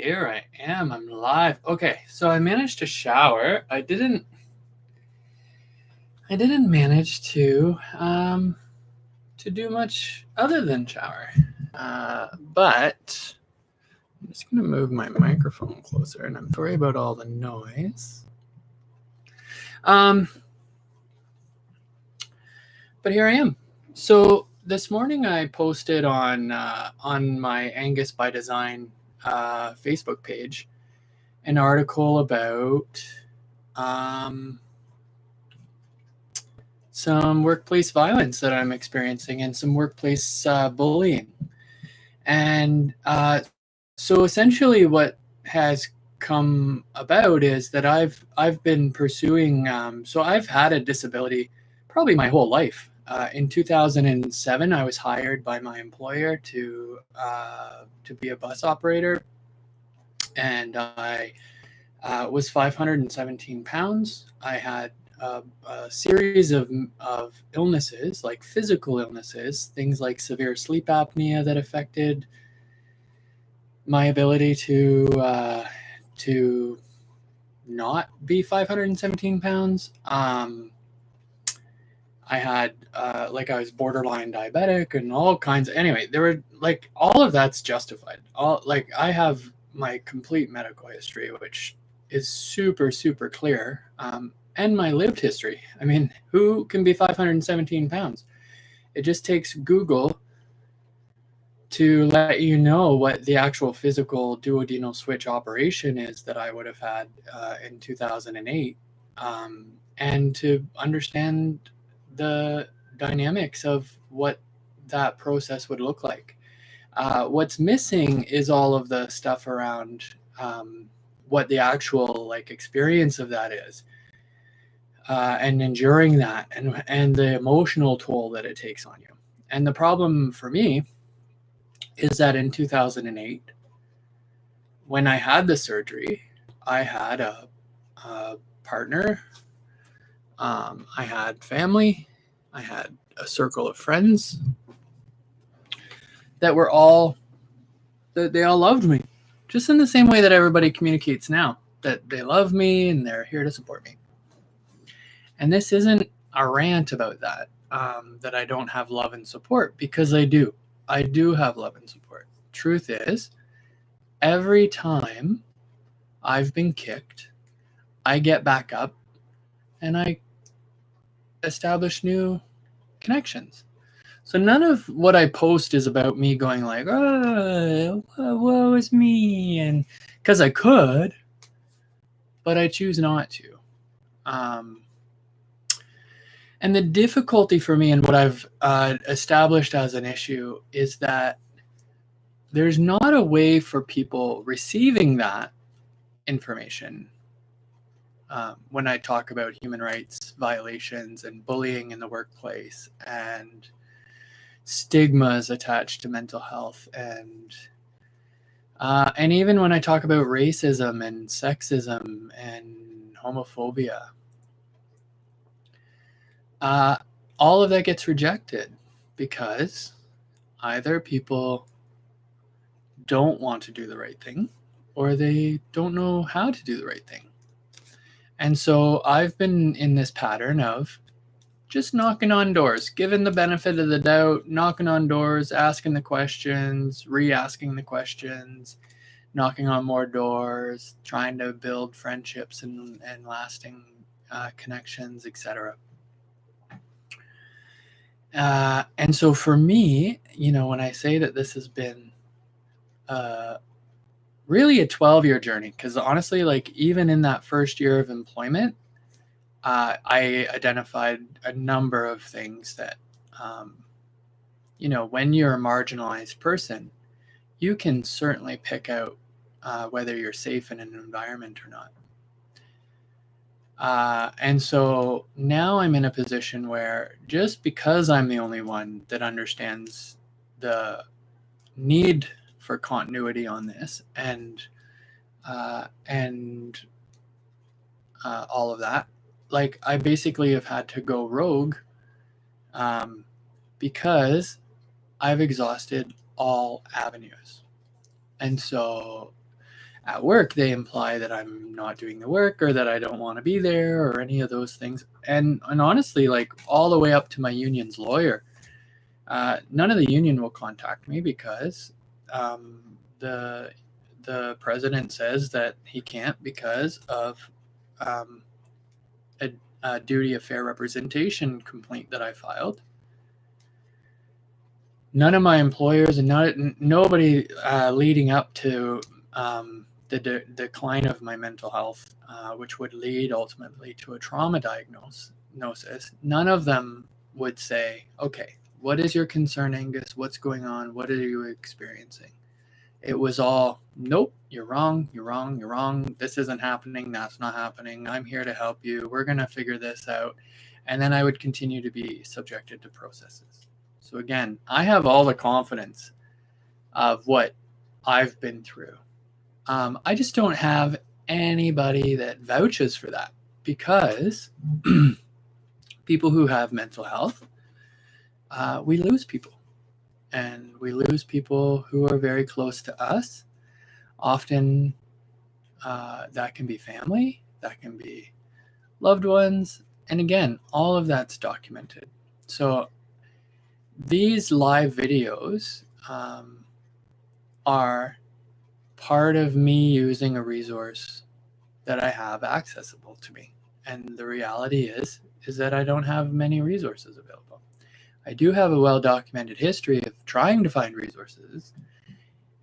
Here I am. I'm live. Okay, so I managed to shower. I didn't manage to do much other than shower. But I'm just gonna move my microphone closer, and I'm sorry about all the noise. But here I am. So this morning I posted on my Angus by Design Facebook page an article about some workplace violence that I'm experiencing and some workplace bullying. And so essentially what has come about is that I've been pursuing, so I've had a disability probably my whole life. In 2007, I was hired by my employer to be a bus operator, and I was 517 pounds. I had a series of illnesses, like physical illnesses, things like severe sleep apnea that affected my ability to not be 517 pounds. I had I was borderline diabetic and all kinds of, anyway, there were like, all of that's justified. I have my complete medical history, which is super, super clear. And my lived history. I mean, who can be 517 pounds? It just takes Google to let you know what the actual physical duodenal switch operation is that I would have had in 2008, and to understand the dynamics of what that process would look like. What's missing is all of the stuff around what the actual experience of that is, and enduring that, and the emotional toll that it takes on you. And the problem for me is that in 2008, when I had the surgery, I had a partner, I had family, I had a circle of friends that were all, they all loved me, just in the same way that everybody communicates now, that they love me and they're here to support me. And this isn't a rant about that, that I don't have love and support, because I do. I do have love and support. Truth is, every time I've been kicked, I get back up and I establish new connections. So none of what I post is about me going like, oh, woe is me, and because I could, but I choose not to. And the difficulty for me, and what I've established as an issue, is that there's not a way for people receiving that information. When I talk about human rights violations and bullying in the workplace and stigmas attached to mental health, and even when I talk about racism and sexism and homophobia, all of that gets rejected because either people don't want to do the right thing or they don't know how to do the right thing. And so I've been in this pattern of just knocking on doors, giving the benefit of the doubt, knocking on doors, asking the questions, re-asking the questions, knocking on more doors, trying to build friendships and lasting connections, etc. And so for me, when I say that this has been really a 12-year journey, because honestly, even in that first year of employment, I identified a number of things that, when you're a marginalized person, you can certainly pick out whether you're safe in an environment or not. And so now I'm in a position where, just because I'm the only one that understands the need for continuity on this and all of that, I basically have had to go rogue, because I've exhausted all avenues. And so at work, they imply that I'm not doing the work or that I don't want to be there or any of those things. And honestly, like all the way up to my union's lawyer, none of the union will contact me because the president says that he can't because of um, a duty of fair representation complaint that I filed. None of my employers and nobody leading up to the decline of my mental health, which would lead ultimately to a trauma diagnosis, none of them would say, okay, what is your concern, Angus? What's going on? What are you experiencing? It was all, nope, you're wrong, you're wrong, you're wrong. This isn't happening. That's not happening. I'm here to help you. We're going to figure this out. And then I would continue to be subjected to processes. So again, I have all the confidence of what I've been through. I just don't have anybody that vouches for that because people who have mental health, we lose people. And we lose people who are very close to us. Often that can be family, that can be loved ones. And again, all of that's documented. So these live videos are part of me using a resource that I have accessible to me. And the reality is that I don't have many resources available. I do have a well-documented history of trying to find resources.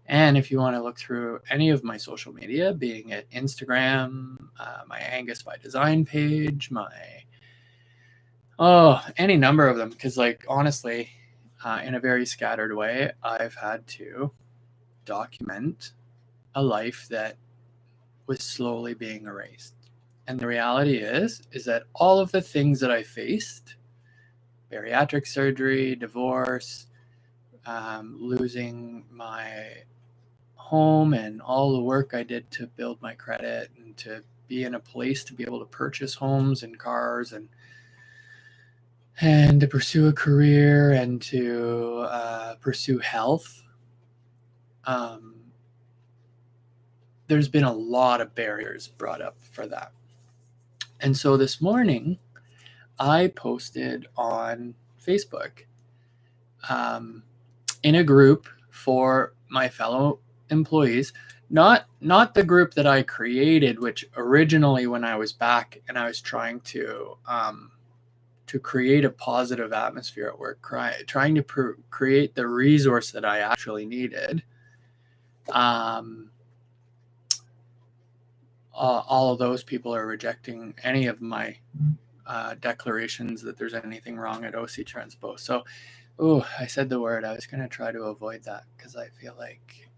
And if you want to look through any of my social media, being it Instagram, my Angus by Design page, any number of them, because like honestly, in a very scattered way, I've had to document a life that was slowly being erased. And the reality is that all of the things that I faced, bariatric surgery, divorce, losing my home and all the work I did to build my credit and to be in a place to be able to purchase homes and cars and to pursue a career and to pursue health. There's been a lot of barriers brought up for that. And so this morning, I posted on Facebook in a group for my fellow employees, not the group that I created, which originally when I was back and I was trying to create a positive atmosphere at work, trying to create the resource that I actually needed. All of those people are rejecting any of my declarations that there's anything wrong at OC Transpose. So, I said the word. I was going to try to avoid that because I feel like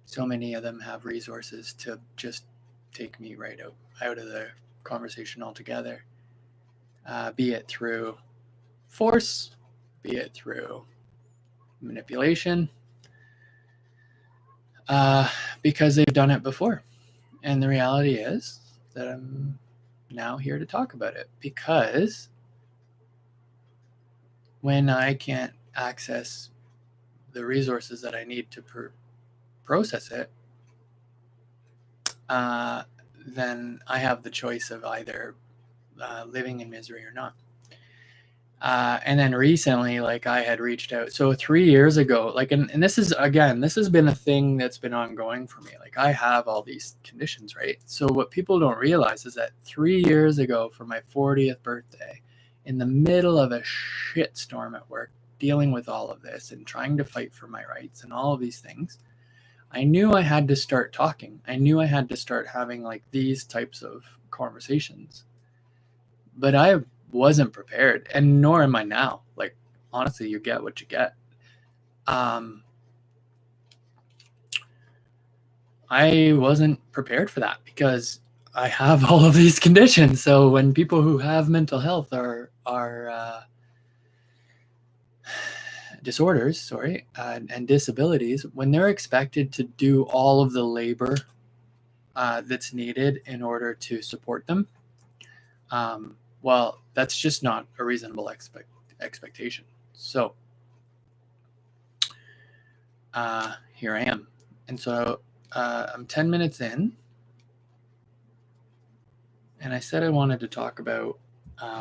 so many of them have resources to just take me right out of the conversation altogether, be it through force, be it through manipulation, because they've done it before. And the reality is that I'm now here to talk about it because when I can't access the resources that I need to process it, then I have the choice of either living in misery or not. And then recently, like I had reached out. So 3 years ago, like, and this is, again, this has been a thing that's been ongoing for me. Like I have all these conditions, right? So what people don't realize is that 3 years ago for my 40th birthday, in the middle of a shitstorm at work, dealing with all of this and trying to fight for my rights and all of these things, I knew I had to start talking. I knew I had to start having like these types of conversations. But I wasn't prepared, and nor am I now. Like, honestly, you get what you get. I wasn't prepared for that because I have all of these conditions. So when people who have mental health are disorders, and disabilities, when they're expected to do all of the labor that's needed in order to support them, well, that's just not a reasonable expectation. So here I am. And so I'm 10 minutes in, and I said I wanted to talk about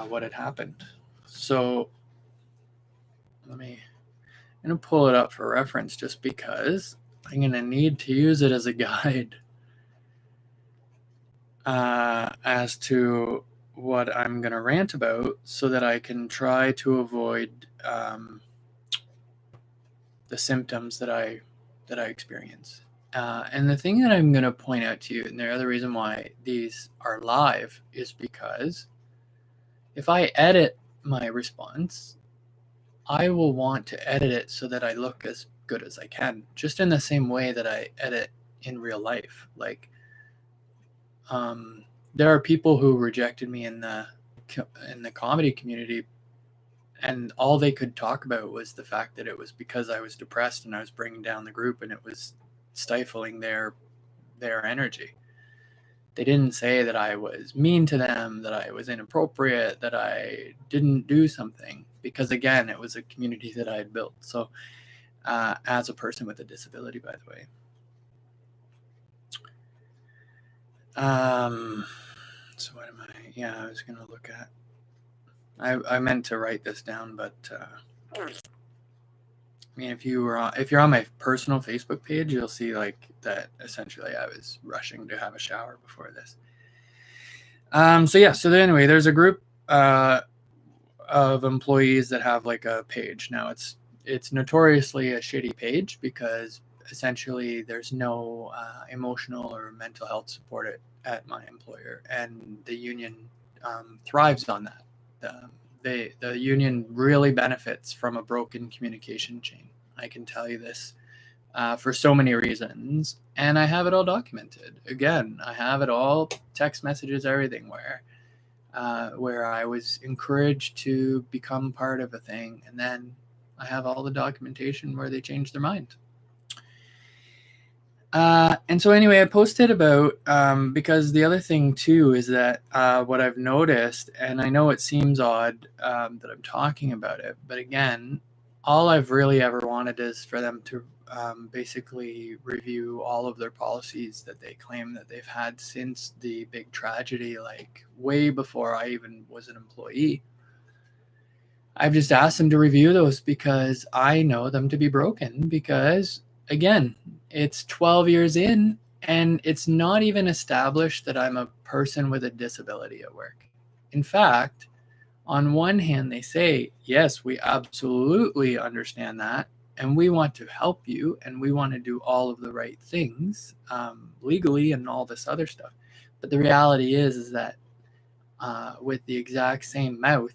what had happened. So I'm going to pull it up for reference just because I'm going to need to use it as a guide as to what I'm going to rant about so that I can try to avoid the symptoms that I experience. And the thing that I'm going to point out to you, and the other reason why these are live, is because if I edit my response, I will want to edit it so that I look as good as I can, just in the same way that I edit in real life. Like, there are people who rejected me in the comedy community, and all they could talk about was the fact that it was because I was depressed and I was bringing down the group, and it was stifling their energy. They didn't say that I was mean to them, that I was inappropriate, that I didn't do something, because again, it was a community that I had built. So as a person with a disability, by the way. So what am I? Yeah, I was going to look at. I meant to write this down, but I mean, if you're on my personal Facebook page, you'll see like that. Essentially, I was rushing to have a shower before this. So anyway, there's a group of employees that have like a page. Now it's notoriously a shitty page because essentially there's no emotional or mental health support at my employer, and the union thrives on that. The union really benefits from a broken communication chain. I can tell you this for so many reasons, and I have it all documented. Again, I have it all, text messages, everything, where I was encouraged to become part of a thing, and then I have all the documentation where they changed their mind. And so anyway, I posted about, because the other thing too is that what I've noticed, and I know it seems odd that I'm talking about it, but again, all I've really ever wanted is for them to basically review all of their policies that they claim that they've had since the big tragedy, like way before I even was an employee. I've just asked them to review those because I know them to be broken, because again, it's 12 years in and it's not even established that I'm a person with a disability at work. In fact, on one hand, they say, yes, we absolutely understand that, and we want to help you, and we want to do all of the right things legally and all this other stuff. But the reality is that with the exact same mouth,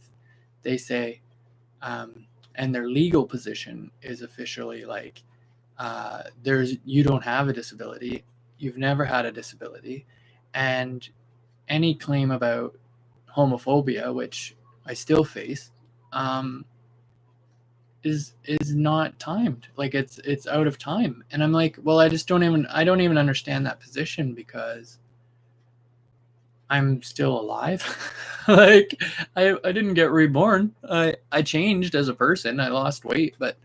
they say, and their legal position is officially like, you don't have a disability, you've never had a disability, and any claim about homophobia, which I still face, is not timed. Like it's out of time. And I'm like, well, I don't even understand that position because I'm still alive. Like I didn't get reborn. I changed as a person. I lost weight, but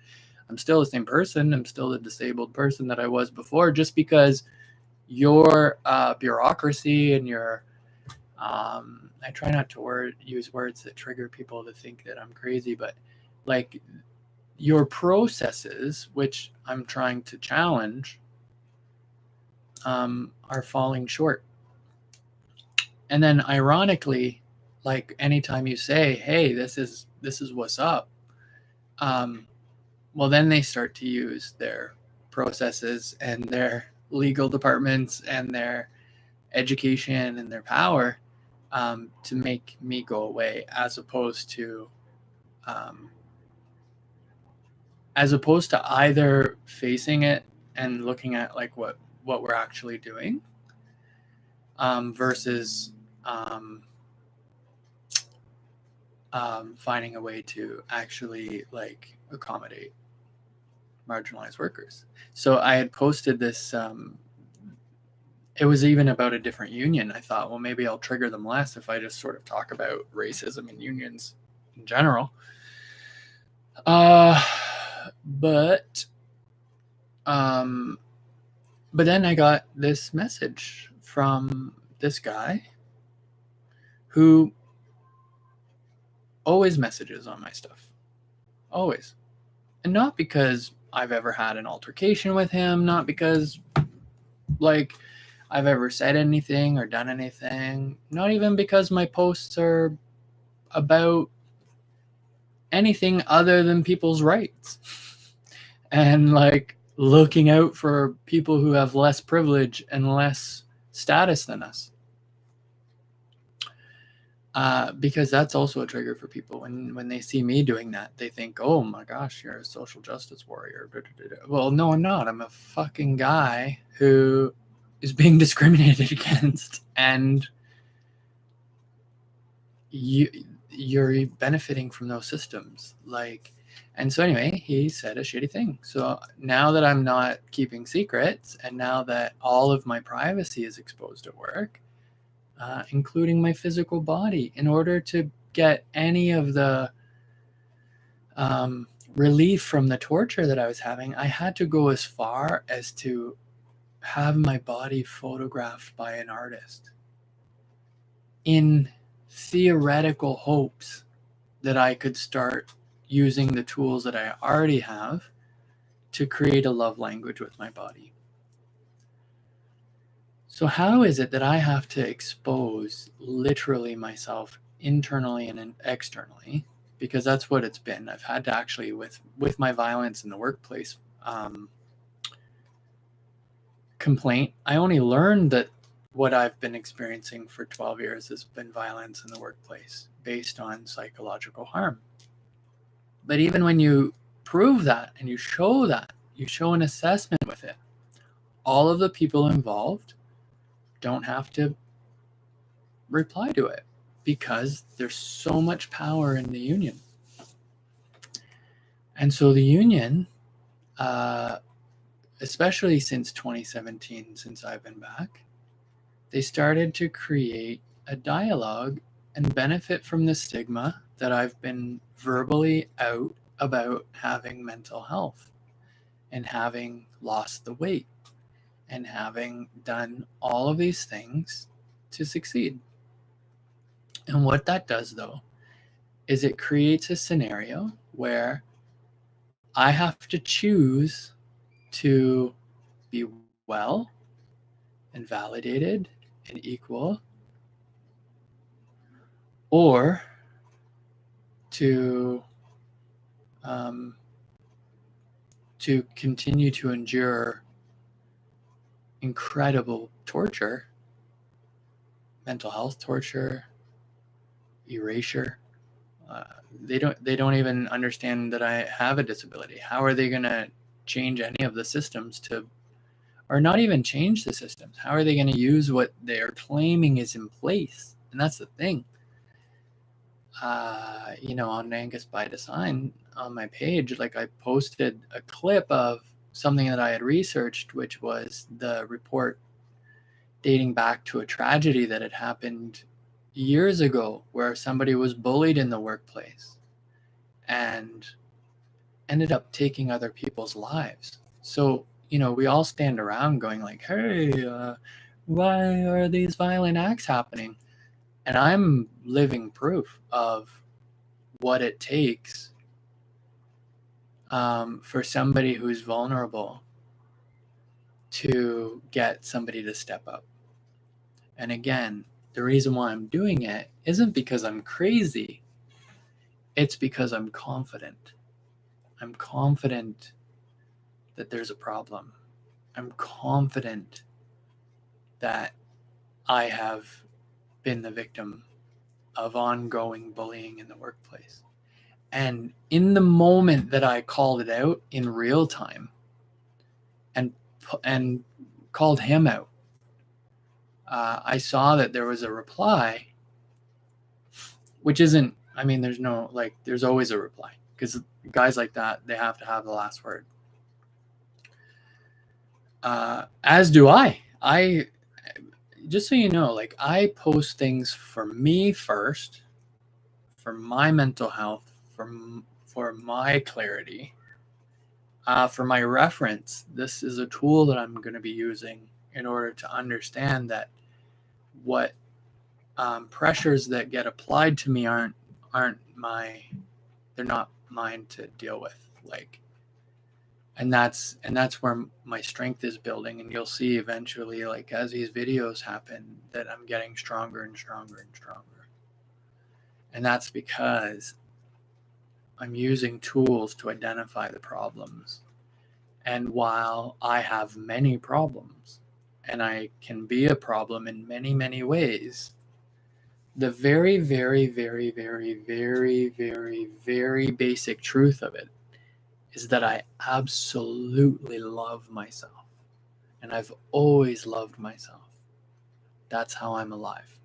I'm still the same person. I'm still the disabled person that I was before. Just because your bureaucracy and your I try not to use words that trigger people to think that I'm crazy, but like your processes, which I'm trying to challenge, are falling short. And then ironically, like anytime you say, hey, this is what's up, well, then they start to use their processes and their legal departments and their education and their power to make me go away, as opposed to either facing it and looking at like what we're actually doing versus finding a way to actually like accommodate marginalized workers. So I had posted this. It was even about a different union. I thought, well, maybe I'll trigger them less if I just sort of talk about racism in unions in general. But But then I got this message from this guy who always messages on my stuff. Always. And not because I've ever had an altercation with him, not because like I've ever said anything or done anything, not even because my posts are about anything other than people's rights and like looking out for people who have less privilege and less status than us. Because that's also a trigger for people. When they see me doing that, they think, oh my gosh, you're a social justice warrior. Well, no, I'm not. I'm a fucking guy who is being discriminated against, and you're benefiting from those systems. And so anyway, he said a shitty thing. So now that I'm not keeping secrets, and now that all of my privacy is exposed at work, including my physical body, in order to get any of the relief from the torture that I was having, I had to go as far as to have my body photographed by an artist in theoretical hopes that I could start using the tools that I already have to create a love language with my body. So how is it that I have to expose literally myself internally and externally? Because that's what it's been. I've had to actually, with my violence in the workplace complaint, I only learned that what I've been experiencing for 12 years has been violence in the workplace based on psychological harm. But even when you prove that and you show an assessment with it, all of the people involved don't have to reply to it because there's so much power in the union. And so the union, especially since 2017, since I've been back, they started to create a dialogue and benefit from the stigma that I've been verbally out about having mental health and having lost the weight and having done all of these things to succeed. And what that does, though, is it creates a scenario where I have to choose to be well and validated and equal, or to continue to endure incredible torture, mental health torture, erasure. They don't even understand that I have a disability. How are they going to change any of the systems to, or not even change the systems? How are they going to use what they're claiming is in place? And that's the thing. On Angus by Design on my page, like I posted a clip of something that I had researched, which was the report dating back to a tragedy that had happened years ago where somebody was bullied in the workplace and ended up taking other people's lives. So, we all stand around going like, hey, why are these violent acts happening? And I'm living proof of what it takes for somebody who's vulnerable to get somebody to step up. And again, the reason why I'm doing it isn't because I'm crazy. It's because I'm confident. I'm confident that there's a problem. I'm confident that I have been the victim of ongoing bullying in the workplace. And in the moment that I called it out in real time and called him out, I saw that there was a reply, which isn't, there's always a reply because guys like that, they have to have the last word. As do I. Just so you know, I post things for me first, for my mental health, for my clarity. For my reference, this is a tool that I'm going to be using in order to understand that what pressures that get applied to me aren't they're not mine to deal with. Like, and that's where my strength is building, and you'll see eventually, like as these videos happen, that I'm getting stronger and stronger and stronger. And that's because I'm using tools to identify the problems. And while I have many problems and I can be a problem in many, many ways, the very, very, very, very, very, very, very basic truth of it is that I absolutely love myself. And I've always loved myself. That's how I'm alive.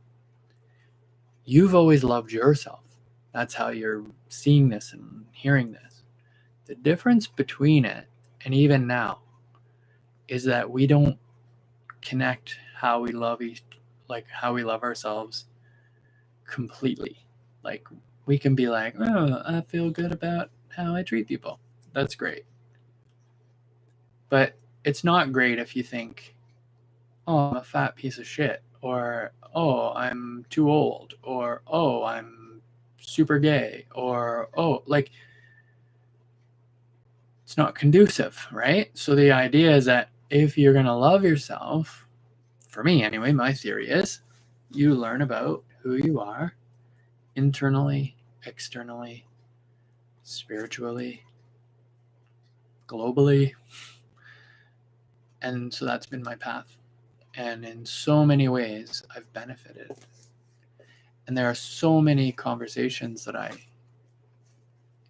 You've always loved yourself. That's how you're seeing this and hearing this. The difference between it and even now is that we don't connect how we love how we love ourselves completely. Like, we can be like, oh, I feel good about how I treat people. That's great. But it's not great if you think, oh, I'm a fat piece of shit, or oh, I'm too old, or oh, I'm super gay, or oh, like, it's not conducive, right? So the idea is that if you're going to love yourself, for me anyway, my theory is you learn about who you are internally, externally, spiritually, globally. And so that's been my path. And in so many ways, I've benefited. And there are so many conversations that I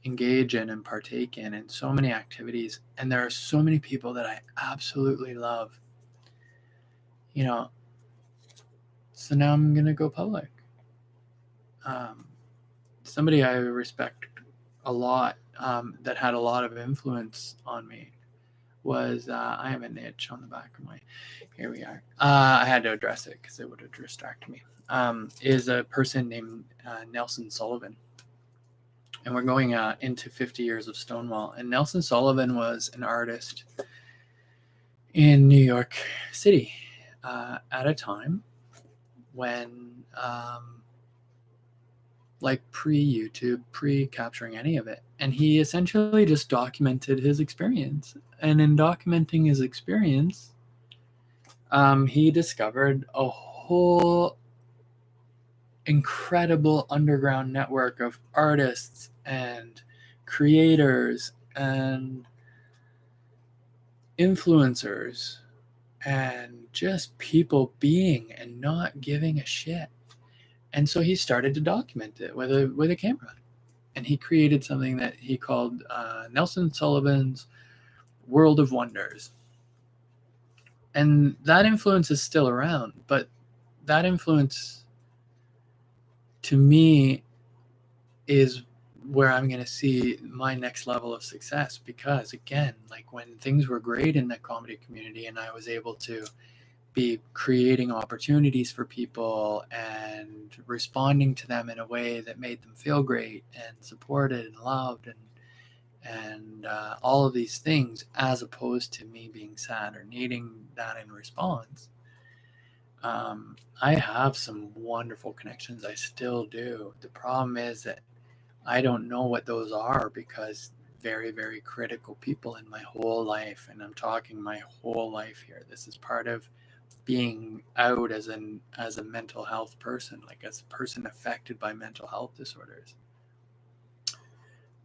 engage in and partake in, and so many activities. And there are so many people that I absolutely love. You know, so now I'm going to go public. Somebody I respect a lot, that had a lot of influence on me was, I have a niche on the back of my, here we are. I had to address it because it would have distracted me. Is a person named Nelson Sullivan. And we're going into 50 years of Stonewall. And Nelson Sullivan was an artist in New York City at a time when, like pre-YouTube, pre-capturing any of it. And he essentially just documented his experience. And in documenting his experience, he discovered a whole incredible underground network of artists and creators and influencers and just people being and not giving a shit. And so he started to document it with a camera. And he created something that he called Nelson Sullivan's World of Wonders. And that influence is still around, but that influence, to me, is where I'm going to see my next level of success. Because again, like when things were great in the comedy community and I was able to be creating opportunities for people and responding to them in a way that made them feel great and supported and loved and all of these things, as opposed to me being sad or needing that in response. I have some wonderful connections. I still do. The problem is that I don't know what those are, because very, very critical people in my whole life, and I'm talking my whole life here. This is part of being out as a mental health person, like as a person affected by mental health disorders.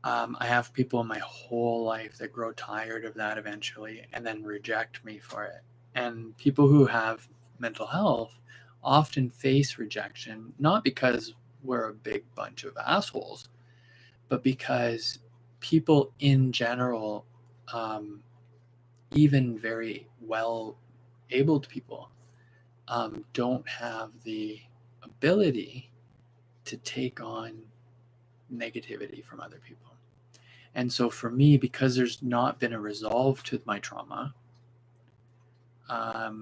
I have people in my whole life that grow tired of that eventually and then reject me for it. And people who have mental health often face rejection, not because we're a big bunch of assholes, but because people in general, even very well abled people, don't have the ability to take on negativity from other people. And so for me, because there's not been a resolve to my trauma, I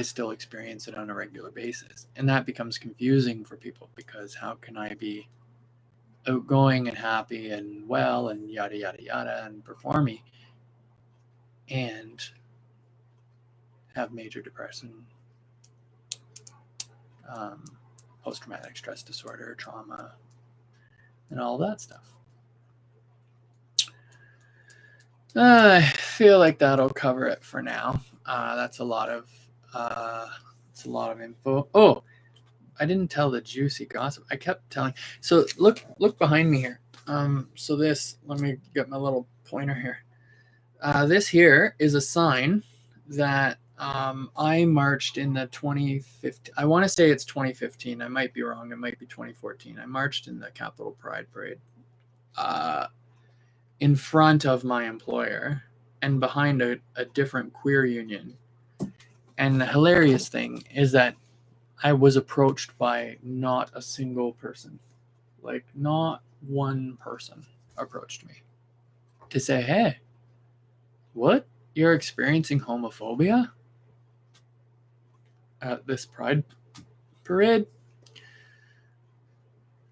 still experience it on a regular basis. And that becomes confusing for people, because how can I be outgoing and happy and well and yada yada yada and performy, and have major depression, post-traumatic stress disorder, trauma, and all that stuff. I feel like that'll cover it for now. That's a lot of info. Oh, I didn't tell the juicy gossip. I kept telling. So look behind me here. So this, let me get my little pointer here. This here is a sign that I marched in the 2015. I want to say it's 2015. I might be wrong. It might be 2014. I marched in the Capitol Pride Parade in front of my employer and behind a different queer union. And the hilarious thing is that I was approached by not a single person. Like, not one person approached me to say, hey, what? You're experiencing homophobia at this Pride Parade?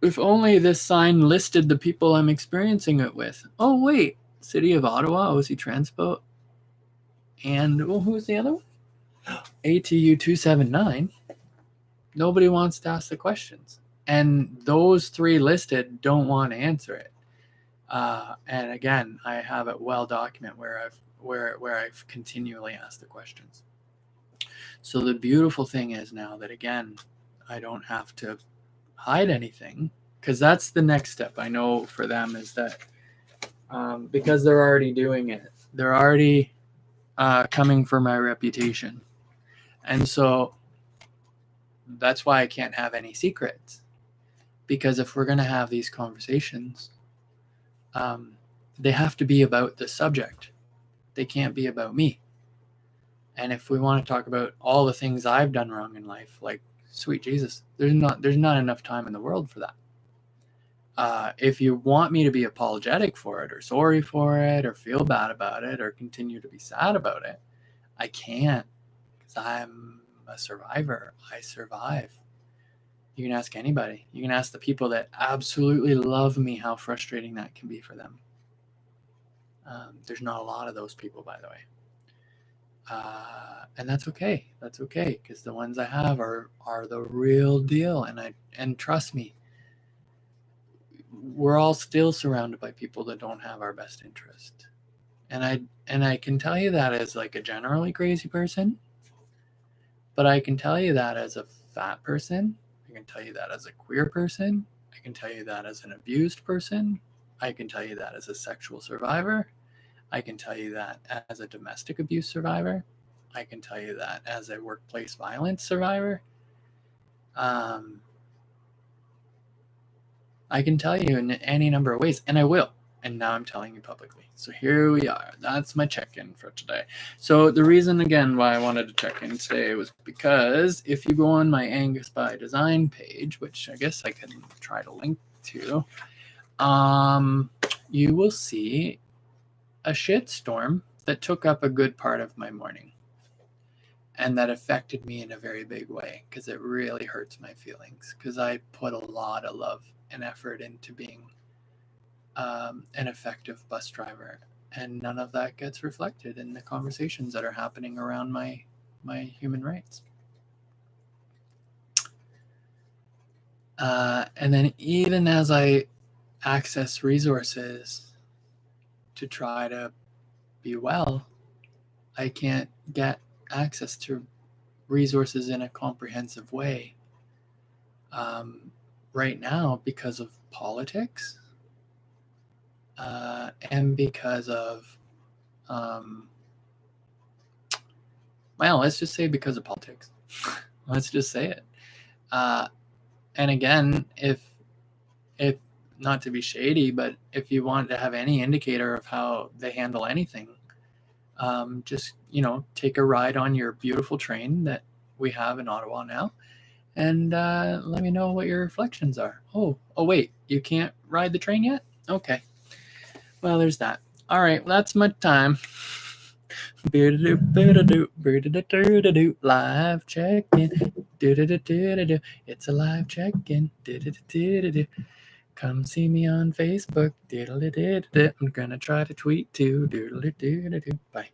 If only this sign listed the people I'm experiencing it with. Oh, wait. City of Ottawa, OC Transpo. And, who's the other one? ATU 279. Nobody wants to ask the questions. And those three listed don't want to answer it. And again, I have it well documented where I've continually asked the questions. So the beautiful thing is now that, again, I don't have to hide anything, because that's the next step I know for them, is that because they're already doing it, they're already coming for my reputation. And so that's why I can't have any secrets, because if we're going to have these conversations, they have to be about the subject. They can't be about me. And if we want to talk about all the things I've done wrong in life, like, sweet Jesus, there's not enough time in the world for that. If you want me to be apologetic for it, or sorry for it, or feel bad about it, or continue to be sad about it, I can't, because I'm a survivor. I survive. You can ask anybody. You can ask the people that absolutely love me how frustrating that can be for them. There's not a lot of those people, by the way. And that's okay. That's okay, because the ones I have are the real deal. And trust me, we're all still surrounded by people that don't have our best interest. And I can tell you that as like a generally crazy person, but I can tell you that as a fat person. I can tell you that as a queer person. I can tell you that as an abused person. I can tell you that as a sexual survivor. I can tell you that as a domestic abuse survivor. I can tell you that as a workplace violence survivor. I can tell you in any number of ways, and I will. And now I'm telling you publicly. So here we are. That's my check-in for today. So the reason, again, why I wanted to check in today was because if you go on my Angus by Design page, which I guess I can try to link to, you will see a shitstorm that took up a good part of my morning, and that affected me in a very big way, because it really hurts my feelings, because I put a lot of love and effort into being an effective bus driver, and none of that gets reflected in the conversations that are happening around my human rights. And then even as I access resources to try to be well, I can't get access to resources in a comprehensive way right now, because of politics, and because of well, let's just say because of politics. Let's just say it. And again, if not to be shady, but if you want to have any indicator of how they handle anything, just, take a ride on your beautiful train that we have in Ottawa now, and let me know what your reflections are. Oh, wait, you can't ride the train yet? Okay. Well, there's that. All right, that's my time. Live check-in. It's a live check-in. Come see me on Facebook. Diddle-a-did-a-did. I'm gonna try to tweet too. Doodle-a-doo-a-doo. Bye.